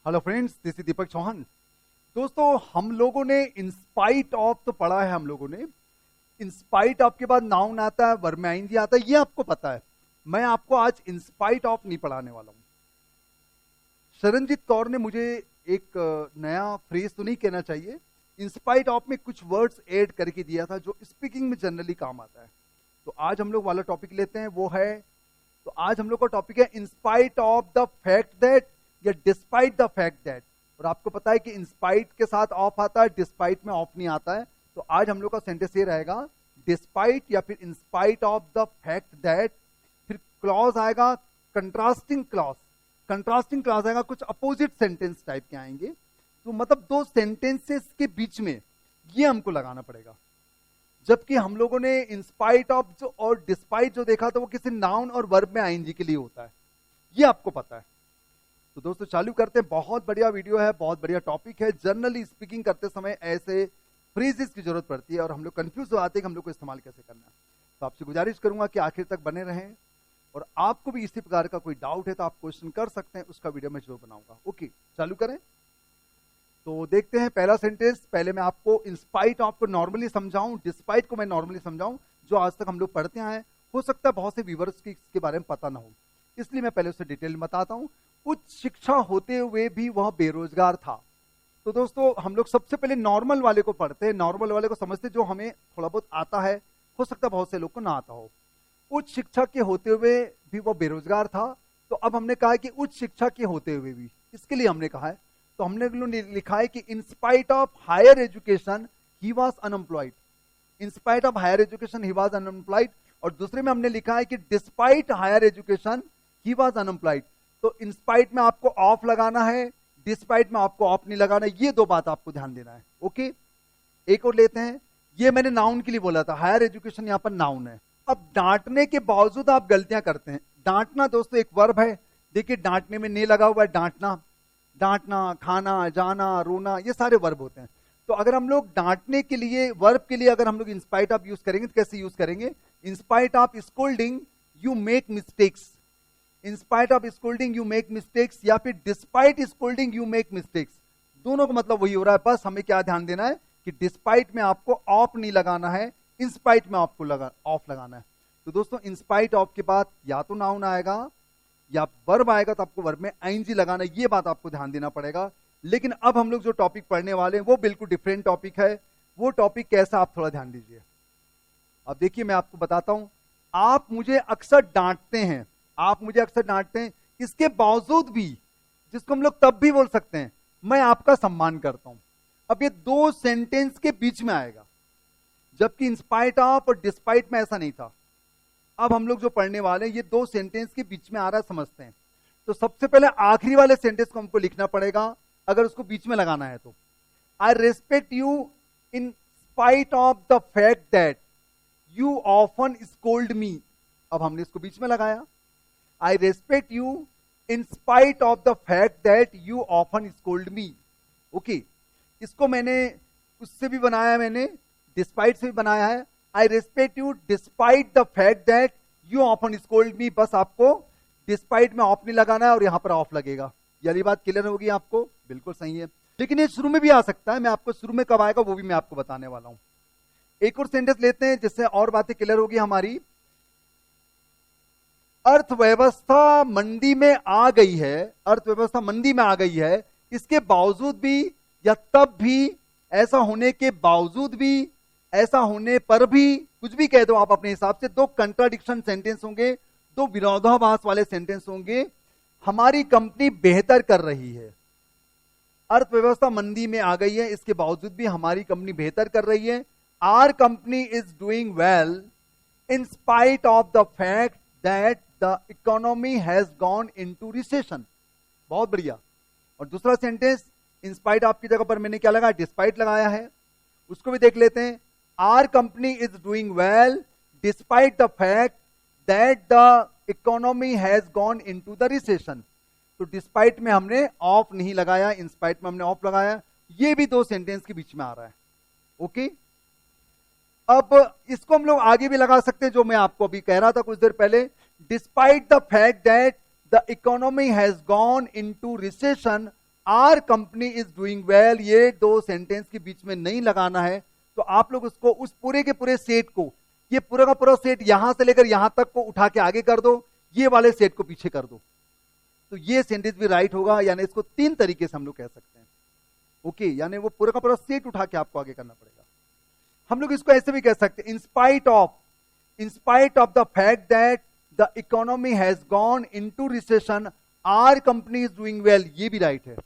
Hello friends, this is दीपक चौहान। दोस्तों, हम लोगों ने इंस्पाइट ऑफ तो पढ़ा है। हम लोगों ने इंस्पाइट ऑफ के बाद नाउन आता है, वर्ब में आईएनजी आता है, ये आपको पता है। मैं आपको आज इंस्पाइट ऑफ नहीं पढ़ाने वाला हूं। शरणजीत कौर ने मुझे एक नया फ्रेज तो नहीं कहना चाहिए, इंस्पाइट ऑफ में कुछ वर्ड्स ऐड करके दिया था जो स्पीकिंग में जनरली काम आता है। तो आज हम लोग वाला टॉपिक लेते हैं, वो है, तो आज हम लोग का टॉपिक है in spite of the fact that या डिस्पाइट द फैक्ट दैट। और आपको पता है कि इंस्पाइट के साथ ऑफ आता है, डिस्पाइट में ऑफ नहीं आता है। तो आज हम लोग का सेंटेंस ये रहेगा, डिस्पाइट या फिर in spite of the fact that. फिर क्लॉज आएगा, कंट्रास्टिंग क्लॉज। कंट्रास्टिंग क्लॉज आएगा, कुछ अपोजिट सेंटेंस टाइप के आएंगे। तो मतलब दो सेंटेंसेस के बीच में ये हमको लगाना पड़ेगा। जबकि हम लोगों ने इंस्पाइट ऑफ जो और डिस्पाइट जो देखा था वो किसी नाउन और वर्ब में आईएनजी के लिए होता है, ये आपको पता है। तो दोस्तों चालू करते हैं। बहुत बढ़िया वीडियो है, बहुत बढ़िया टॉपिक है। जनरली स्पीकिंग करते समय ऐसे फ्रेजेस की जरूरत पड़ती है और हम लोग कंफ्यूज हो आते हैं कि हम लोग को इस्तेमाल कैसे करना है। तो आपसे गुजारिश करूंगा कि आखिर तक बने रहें, और आपको भी इसी प्रकार का कोई डाउट है तो आप क्वेश्चन कर सकते हैं, उसका वीडियो मैं जरूर बनाऊंगा। ओके, चालू करें। तो देखते हैं पहला सेंटेंस। पहले मैं आपको इंस्पाइट ऑफ को नॉर्मली समझाऊं, डिस्पाइट को मैं नॉर्मली समझाऊं, जो आज तक हम लोग पढ़ते आए हैं। हो सकता है बहुत से व्यूअर्स की इसके बारे में पता ना हो, इसलिए मैं पहले उससे डिटेल में बताता हूं। उच्च शिक्षा होते हुए भी वह बेरोजगार था। तो दोस्तों, हम लोग सबसे पहले नॉर्मल वाले को पढ़ते हैं, नॉर्मल वाले को समझते, जो हमें थोड़ा बहुत आता है। हो सकता है बहुत से लोग को ना आता हो। उच्च शिक्षा के होते हुए भी वह बेरोजगार था। तो अब हमने कहा है कि उच्च शिक्षा के होते हुए भी, इसके लिए हमने कहा है, तो हमने लिखा है कि in spite of higher education he was unemployed. In spite of higher education he was unemployed. और दूसरे में हमने लिखा है कि despite higher education he was unemployed. तो इन स्पाइट में आपको ऑफ लगाना है, डिस्पाइट में आपको ऑफ नहीं लगाना है। ये दो बात आपको ध्यान देना है। ओके, एक और लेते हैं। ये मैंने नाउन के लिए बोला था, हायर एजुकेशन यहां पर नाउन है। अब डांटने के बावजूद आप गलतियां करते हैं। डांटना दोस्तों एक वर्ब है। देखिए, डांटने में ने लगा हुआ है, डांटना, डांटना, खाना, जाना, रोना, ये सारे वर्ब होते हैं। तो अगर हम लोग डांटने के लिए, वर्ब के लिए अगर हम लोग इंस्पाइट ऑफ यूज करेंगे तो कैसे यूज करेंगे? In spite of scolding you make mistakes. In spite of scolding you make mistakes, या फिर despite scolding you make mistakes. दोनों का मतलब वही हो रहा है। बस हमें क्या ध्यान देना है कि डिस्पाइट में आपको ऑफ नहीं लगाना है, इंस्पाइट में आपको ऑफ लगाना है। तो दोस्तों, इंस्पाइट ऑफ के बाद या तो नाउन आएगा या वर्ब आएगा, तो आपको वर्ब में आईएनजी लगाना है। ये बात आपको ध्यान देना पड़ेगा। लेकिन अब हम लोग जो टॉपिक पढ़ने वाले हैं वो बिल्कुल डिफरेंट टॉपिक है। वो टॉपिक कैसा, आप थोड़ा ध्यान दीजिए। अब देखिए, मैं आपको बताता हूं। आप मुझे अक्सर डांटते हैं, आप मुझे अक्सर डांटते हैं, इसके बावजूद भी, जिसको हम लोग तब भी बोल सकते हैं, मैं आपका सम्मान करता हूं। अब ये दो सेंटेंस के बीच में आएगा, जबकि इंस्पाइट ऑफ और डिस्पाइट में ऐसा नहीं था। अब हम लोग जो पढ़ने वाले हैं, ये दो सेंटेंस के बीच में आ रहा है, समझते हैं। तो सबसे पहले आखिरी वाले सेंटेंस को हमको लिखना पड़ेगा, अगर उसको बीच में लगाना है तो। आई respect you in spite of the fact that you often scold मी। अब हमने इसको बीच में लगाया। आई respect you in spite of the fact that you often scold me. Okay, इसको मैंने उससे भी बनाया, मैंने डिस्पाइट से भी बनाया है। आई respect you despite the fact that you often scold मी। बस आपको डिस्पाइट में ऑफ नहीं लगाना है और यहां पर ऑफ लगेगा। ये बात क्लियर होगी आपको? बिल्कुल सही है। लेकिन ये शुरू में भी आ सकता है। मैं आपको शुरू में कब आएगा वो भी मैं आपको बताने वाला हूं। एक और सेंटेंस लेते हैं जिससे और बातें क्लियर होगी हमारी। अर्थव्यवस्था मंदी में आ गई है, अर्थव्यवस्था मंदी में आ गई है, इसके बावजूद भी या तब भी, ऐसा होने के बावजूद भी, ऐसा होने पर भी, कुछ भी कह दो आप अपने हिसाब से। दो कंट्राडिक्शन सेंटेंस होंगे, दो विरोधाभास वाले सेंटेंस होंगे। हमारी कंपनी बेहतर कर रही है। अर्थव्यवस्था मंदी में आ गई है, इसके बावजूद भी हमारी कंपनी बेहतर कर रही है। Our company is doing well in spite of the fact that the economy has gone into recession. बहुत बढ़िया। और दूसरा सेंटेंस, इन स्पाइट ऑफ की जगह पर मैंने क्या लगाया? डिस्पाइट लगाया है। उसको भी देख लेते हैं। Our company is doing well despite the fact that the economy has gone into the recession. तो डिस्पाइट में हमने ऑफ नहीं लगाया, इंस्पाइट में हमने ऑफ लगाया। ये भी दो सेंटेंस के बीच में आ रहा है। ओके, अब इसको हम लोग आगे भी लगा सकते हैं, जो मैं आपको अभी कह रहा था कुछ देर पहले। Despite the fact that the economy has gone into recession our company is doing well, ये दो सेंटेंस के बीच में नहीं लगाना है। तो आप लोग उसको उस पूरे के पूरे सेट को, ये पूरा का पूरा सेट यहां से लेकर यहां तक को उठा के आगे कर दो, ये वाले सेट को पीछे कर दो, तो ये सेंटेंस भी राइट होगा। यानी इसको तीन तरीके से हम लोग कह सकते हैं। ओके, यानी वो पूरा का पूरा सेट उठा के आपको आगे करना पड़ेगा। हम लोग इसको ऐसे भी कह सकते हैं, in spite of the fact that the economy has gone into recession, our company is doing well, ये भी राइट है।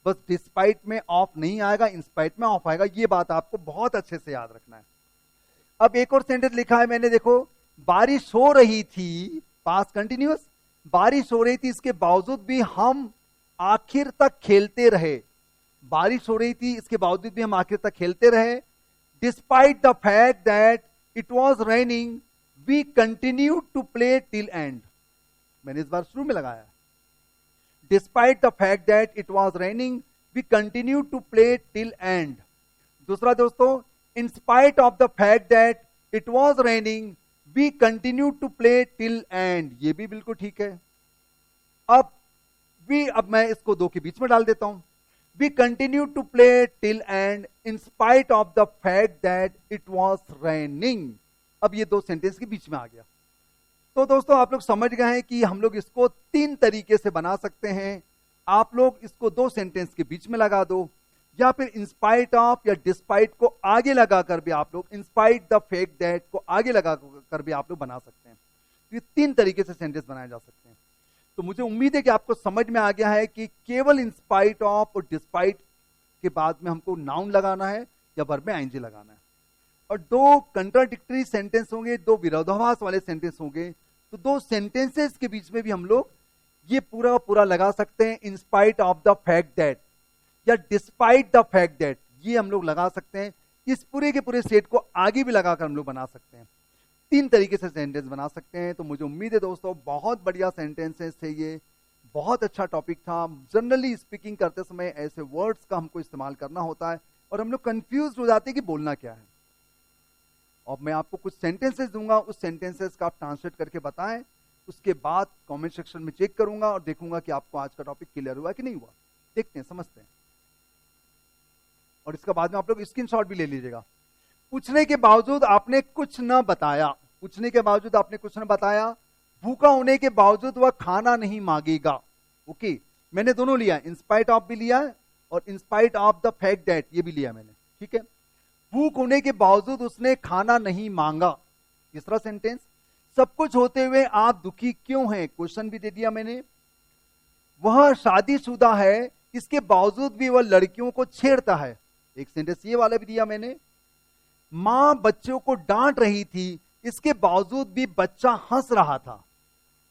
बस डिस्पाइट में ऑफ नहीं आएगा, इंस्पाइट में ऑफ आएगा। ये बात आपको बहुत अच्छे से याद रखना है। अब एक और सेंटेंस लिखा है मैंने, देखो, बारिश हो रही थी, पास्ट कंटिन्यूअस, बारिश हो रही थी, इसके बावजूद भी हम आखिर तक खेलते रहे। बारिश हो रही थी, इसके बावजूद भी हम आखिर तक खेलते रहे। Despite the fact that it was raining, we continue to play till end. मैंने इस बार शुरू में लगाया, despite the fact that it was raining, we continue to play till end. दूसरा दोस्तों, in spite of the fact that it was raining, we continue to play till end, ये भी बिल्कुल ठीक है। अब मैं इसको दो के बीच में डाल देता हूं, we continue to play till end in spite of the fact that it was raining. अब ये दो सेंटेंस के बीच में आ गया। तो दोस्तों आप लोग समझ गए हैं कि हम लोग इसको तीन तरीके से बना सकते हैं। आप लोग इसको दो सेंटेंस के बीच में लगा दो, या फिर इंस्पाइट ऑफ या डिस्पाइट को आगे लगाकर भी आप लोग, इंस्पाइट द फैक्ट दैट को आगे लगाकर भी आप लोग बना सकते हैं। तो ये तीन तरीके से सेंटेंस बनाए जा सकते हैं। तो मुझे उम्मीद है कि आपको समझ में आ गया है कि केवल इंस्पाइट ऑफ और डिस्पाइट के बाद में हमको नाउन लगाना है या वर्ब में आईएनजी लगाना है। और दो कंट्राडिक्टरी सेंटेंस होंगे, दो विरोधाभास वाले सेंटेंस होंगे, तो दो सेंटेंसेस के बीच में भी हम लोग ये पूरा पूरा लगा सकते हैं, in spite of the fact that या डिस्पाइट द फैक्ट दैट, ये हम लोग लगा सकते हैं। इस पूरे के पूरे सेट को आगे भी लगाकर हम लोग बना सकते हैं। तीन तरीके से सेंटेंस बना सकते हैं। तो मुझे उम्मीद है दोस्तों बहुत बढ़िया सेंटेंसेस थे ये, बहुत अच्छा टॉपिक था। जनरली स्पीकिंग करते समय ऐसे वर्ड्स का हमको इस्तेमाल करना होता है और हम लोग कंफ्यूज हो जाते हैं कि बोलना क्या है। और मैं आपको कुछ सेंटेंसेस दूंगा, उस सेंटेंसेस का आप ट्रांसलेट करके बताएं, उसके बाद कमेंट सेक्शन में चेक करूंगा और देखूंगा कि आपको आज का टॉपिक क्लियर हुआ कि नहीं हुआ। देखते हैं, समझते हैं। और इसके बाद में आप लोग स्क्रीनशॉट भी ले लीजिएगा। पूछने के बावजूद आपने कुछ न बताया, पूछने के बावजूद आपने कुछ न बताया, भूखा होने के बावजूद वह खाना नहीं मांगेगा। ओके, मैंने दोनों लिया, इंस्पाइट ऑफ भी लिया और in spite of the fact that ये भी लिया मैंने, ठीक है। भूख होने के बावजूद उसने खाना नहीं मांगा। तीसरा सेंटेंस, सब कुछ होते हुए आप दुखी क्यों हैं, क्वेश्चन भी दे दिया मैंने। वह शादीशुदा है, इसके बावजूद भी वह लड़कियों को छेड़ता है, एक सेंटेंस ये वाला भी दिया मैंने। मां बच्चों को डांट रही थी, इसके बावजूद भी बच्चा हंस रहा था।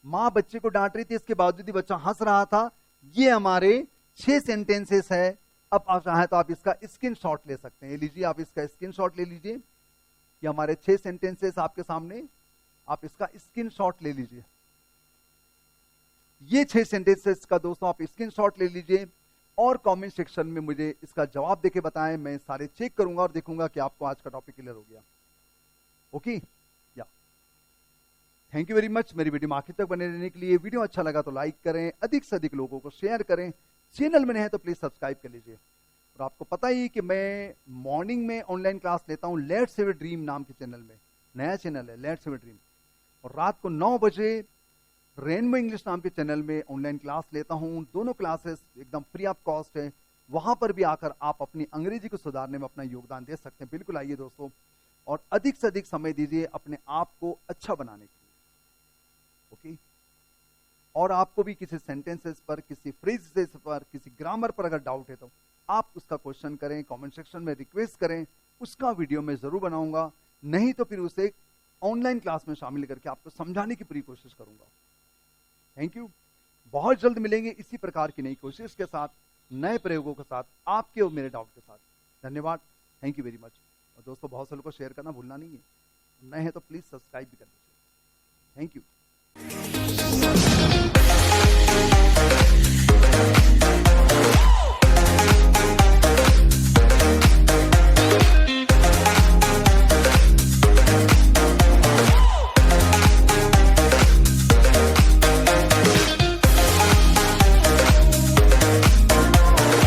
मां बच्चे को डांट रही थी, इसके बावजूद भी बच्चा हंस रहा था। ये हमारे 6 सेंटेंसेस है। अब आप चाहें तो आप इसका स्क्रीनशॉट ले सकते हैं। ये लीजिए, आप इसका स्क्रीनशॉट ले लीजिए। ये हमारे 6 सेंटेंसेस आपके सामने, आप इसका स्क्रीनशॉट ले लीजिए। ये 6 सेंटेंसेस का दोस्तों आप स्क्रीनशॉट ले लीजिए और कमेंट सेक्शन में मुझे इसका जवाब देके बताएं। मैं सारे चेक करूंगा और देखूंगा कि आपको आज का टॉपिक क्लियर हो गया। ओके, या थैंक यू वेरी मच मेरी वीडियो में आखिर तक बने रहने के लिए। वीडियो अच्छा लगा तो लाइक करें, अधिक से अधिक लोगों को शेयर करें। चैनल में नहीं है तो प्लीज सब्सक्राइब कर लीजिए। और आपको पता ही कि मैं मॉर्निंग में ऑनलाइन क्लास लेता हूं लेट्स सेव योर ड्रीम नाम के चैनल में, नया चैनल है लेट्स सेव योर ड्रीम। और रात को 9 बजे रेनबो इंग्लिश नाम के चैनल में ऑनलाइन क्लास लेता हूं। दोनों क्लासेस एकदम फ्री ऑफ कॉस्ट है, वहां पर भी आकर आप अपनी अंग्रेजी को सुधारने में अपना योगदान दे सकते हैं। बिल्कुल आइए दोस्तों, और अधिक से अधिक समय दीजिए अपने आप को अच्छा बनाने के लिए। ओके, और आपको भी किसी सेंटेंसेस पर, किसी फ्रेजेस पर, किसी ग्रामर पर अगर डाउट है तो आप उसका क्वेश्चन करें, कमेंट सेक्शन में रिक्वेस्ट करें, उसका वीडियो मैं जरूर बनाऊंगा। नहीं तो फिर उसे ऑनलाइन क्लास में शामिल करके आपको समझाने की पूरी कोशिश करूंगा। Thank you. बहुत जल्द मिलेंगे इसी प्रकार की नई कोशिश के साथ, नए प्रयोगों के साथ, आपके और मेरे डाउट के साथ। धन्यवाद, थैंक यू वेरी मच। और दोस्तों बहुत से लोगों को शेयर करना भूलना नहीं है। नए हैं तो प्लीज सब्सक्राइब भी कर लीजिए। Thank you.